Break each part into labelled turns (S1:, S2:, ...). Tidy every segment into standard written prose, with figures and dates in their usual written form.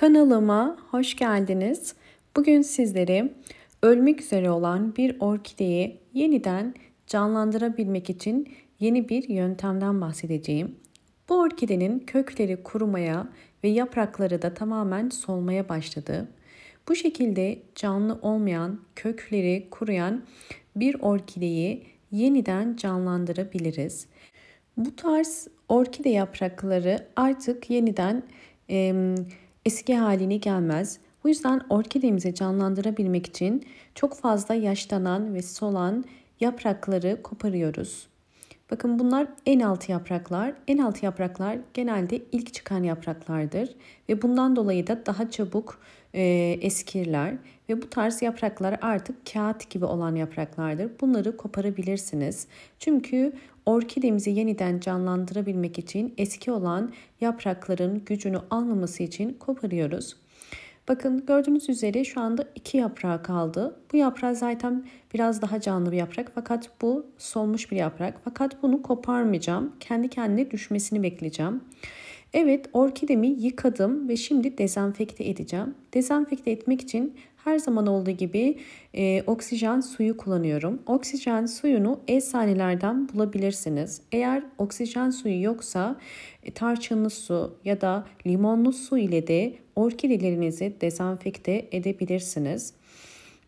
S1: Kanalıma hoş geldiniz. Bugün sizlere ölmek üzere olan bir orkideyi yeniden canlandırabilmek için yeni bir yöntemden bahsedeceğim. Bu orkidenin kökleri kurumaya ve yaprakları da tamamen solmaya başladı. Bu şekilde canlı olmayan, kökleri kuruyan bir orkideyi yeniden canlandırabiliriz. Bu tarz orkide yaprakları artık yeniden eski haline gelmez. Bu yüzden orkidemizi canlandırabilmek için çok fazla yaşlanan ve solan yaprakları koparıyoruz. Bakın bunlar en alt yapraklar. En alt yapraklar genelde ilk çıkan yapraklardır. Ve bundan dolayı da daha çabuk eskirler. Ve bu tarz yapraklar artık kağıt gibi olan yapraklardır. Bunları koparabilirsiniz. Çünkü orkidemizi yeniden canlandırabilmek için eski olan yaprakların gücünü almaması için koparıyoruz. Bakın gördüğünüz üzere şu anda 2 yaprağı kaldı. Bu yaprak zaten biraz daha canlı bir yaprak fakat bu solmuş bir yaprak. Fakat bunu koparmayacağım. Kendi kendine düşmesini bekleyeceğim. Evet, orkidemi yıkadım ve şimdi dezenfekte edeceğim. Dezenfekte etmek için her zaman olduğu gibi oksijen suyu kullanıyorum. Oksijen suyunu eczanelerden bulabilirsiniz. Eğer oksijen suyu yoksa tarçınlı su ya da limonlu su ile de orkidelerinizi dezenfekte edebilirsiniz.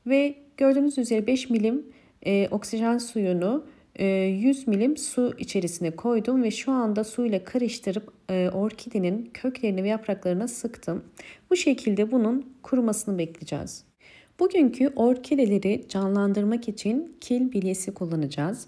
S1: Ve gördüğünüz üzere 5 milim oksijen suyunu 100 milim su içerisine koydum ve şu anda suyla karıştırıp orkidenin köklerini ve yapraklarına sıktım. Bu şekilde bunun kurumasını bekleyeceğiz. Bugünkü orkideleri canlandırmak için kil bilyesi kullanacağız.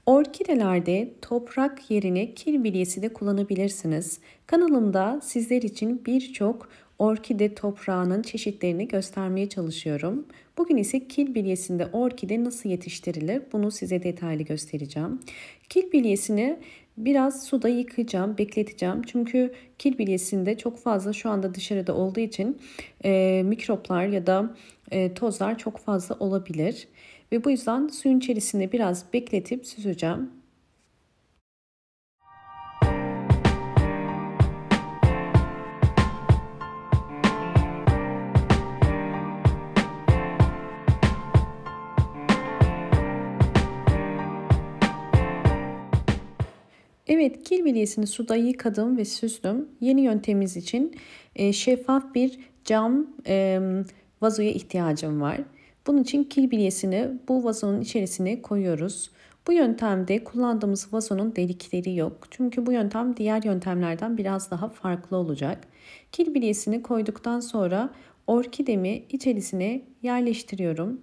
S1: Orkidelerde toprak yerine kil bilyesi de kullanabilirsiniz. Kanalımda sizler için birçok orkide toprağının çeşitlerini göstermeye çalışıyorum. Bugün ise kil bilyesinde orkide nasıl yetiştirilir bunu size detaylı göstereceğim. Kil bilyesini biraz suda yıkayacağım, bekleteceğim. Çünkü kil bilyesinde çok fazla şu anda dışarıda olduğu için mikroplar ya da tozlar çok fazla olabilir. Ve bu yüzden suyun içerisinde biraz bekletip süzeceğim. Evet, kil bilyesini suda yıkadım ve süzdüm. Yeni yöntemimiz için şeffaf bir cam vazoya ihtiyacım var. Bunun için kil bilyesini bu vazonun içerisine koyuyoruz. Bu yöntemde kullandığımız vazonun delikleri yok. Çünkü bu yöntem diğer yöntemlerden biraz daha farklı olacak. Kil bilyesini koyduktan sonra orkidemi içerisine yerleştiriyorum.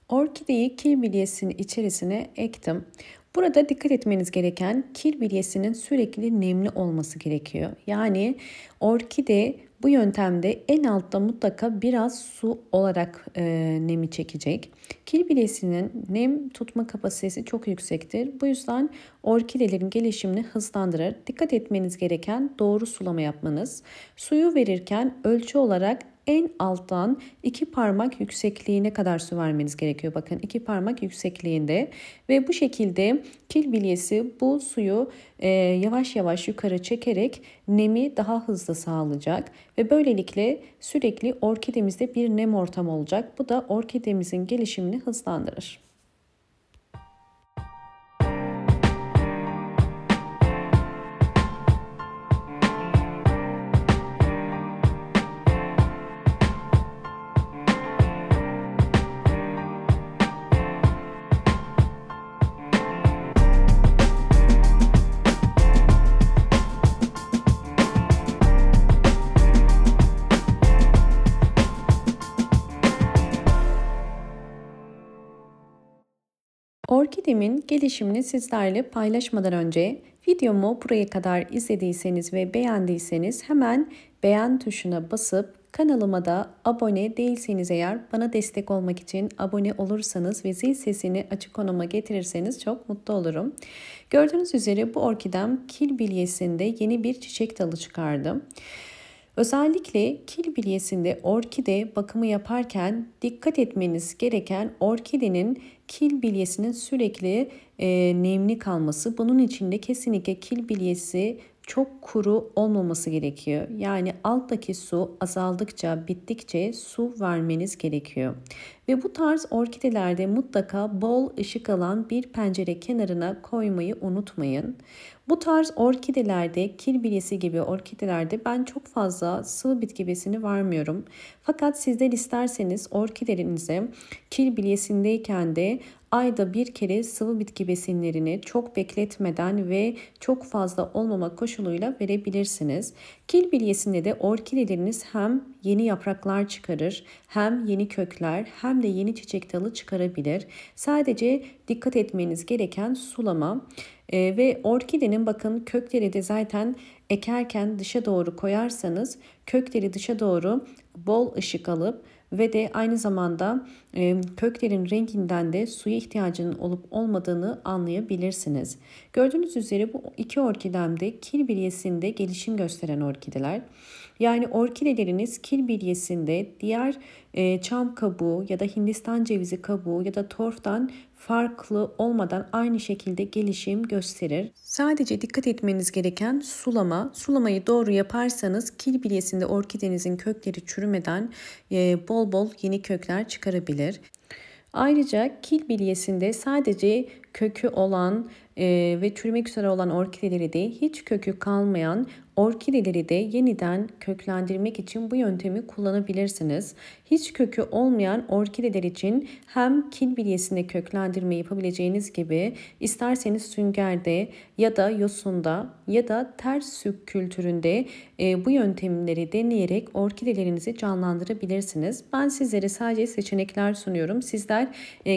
S1: Orkideyi kil bilyesinin içerisine ektim. Burada dikkat etmeniz gereken kil bilyesinin sürekli nemli olması gerekiyor. Yani orkide bu yöntemde en altta mutlaka biraz su olarak nemi çekecek. Kil bilyesinin nem tutma kapasitesi çok yüksektir. Bu yüzden orkidelerin gelişimini hızlandırır. Dikkat etmeniz gereken doğru sulama yapmanız. Suyu verirken ölçü olarak en alttan 2 parmak yüksekliğine kadar su vermeniz gerekiyor. Bakın 2 parmak yüksekliğinde ve bu şekilde kil bilyesi bu suyu yavaş yavaş yukarı çekerek nemi daha hızlı sağlayacak ve böylelikle sürekli orkidemizde bir nem ortamı olacak. Bu da orkidemizin gelişimini hızlandırır. Orkidemin gelişimini sizlerle paylaşmadan önce videomu buraya kadar izlediyseniz ve beğendiyseniz hemen beğen tuşuna basıp Kanalıma da abone değilseniz eğer bana destek olmak için abone olursanız ve zil sesini açık konuma getirirseniz çok mutlu olurum. Gördüğünüz üzere bu orkidem kil bilyesinde yeni bir çiçek dalı çıkardı. Özellikle kil bilyesinde orkide bakımı yaparken dikkat etmeniz gereken orkidenin kil bilyesinin sürekli nemli kalması. Bunun için de kesinlikle kil bilyesi çok kuru olmaması gerekiyor. Yani alttaki su azaldıkça, bittikçe su vermeniz gerekiyor. Ve bu tarz orkidelerde mutlaka bol ışık alan bir pencere kenarına koymayı unutmayın. Bu tarz orkidelerde, kil bilyesi gibi orkidelerde ben çok fazla sıvı bitki besini vermiyorum. Fakat sizler isterseniz orkidelerinize kil bilyesindeyken de ayda bir kere sıvı bitki besinlerini çok bekletmeden ve çok fazla olmama koşuluyla verebilirsiniz. Kil bilyesinde de orkideleriniz hem yeni yapraklar çıkarır, hem yeni kökler, hem de yeni çiçek dalı çıkarabilir. Sadece dikkat etmeniz gereken sulama. Ve orkidenin bakın kökleri de zaten ekerken dışa doğru koyarsanız kökleri dışa doğru bol ışık alıp ve de aynı zamanda köklerin renginden de suya ihtiyacının olup olmadığını anlayabilirsiniz. Gördüğünüz üzere bu iki orkidem de kil bilyesinde gelişim gösteren orkideler. Yani orkideleriniz kil bilyesinde diğer çam kabuğu ya da Hindistan cevizi kabuğu ya da torftan farklı olmadan aynı şekilde gelişim gösterir. Sadece dikkat etmeniz gereken sulama. Sulamayı doğru yaparsanız kil bilyesinde orkidenizin kökleri çürümeden bol bol yeni kökler çıkarabilir. Ayrıca kil bilyesinde sadece kökü olan ve çürümek üzere olan orkideleri de hiç kökü kalmayan orkideleri de yeniden köklendirmek için bu yöntemi kullanabilirsiniz. Hiç kökü olmayan orkideler için hem kil bilyesinde köklendirme yapabileceğiniz gibi isterseniz süngerde ya da yosunda ya da ters sük kültüründe bu yöntemleri deneyerek orkidelerinizi canlandırabilirsiniz. Ben sizlere sadece seçenekler sunuyorum. Sizler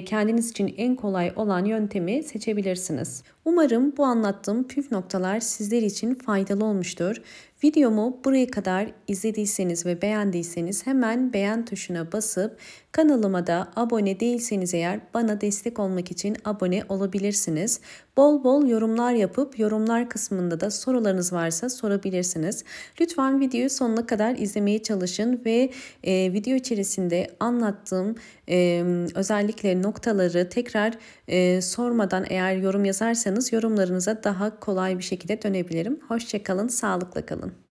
S1: kendiniz için en kolay olan yöntemi seçebilirsiniz. Umarım bu anlattığım püf noktalar sizler için faydalı olmuştur. Videomu buraya kadar izlediyseniz ve beğendiyseniz hemen beğen tuşuna basıp kanalıma da abone değilseniz eğer bana destek olmak için abone olabilirsiniz. Bol bol yorumlar yapıp yorumlar kısmında da sorularınız varsa sorabilirsiniz. Lütfen videoyu sonuna kadar izlemeye çalışın ve video içerisinde anlattığım özellikle noktaları tekrar sormadan eğer yorum yazarsanız yorumlarınıza daha kolay bir şekilde dönebilirim. Hoşça kalın, sağlıkla kalın.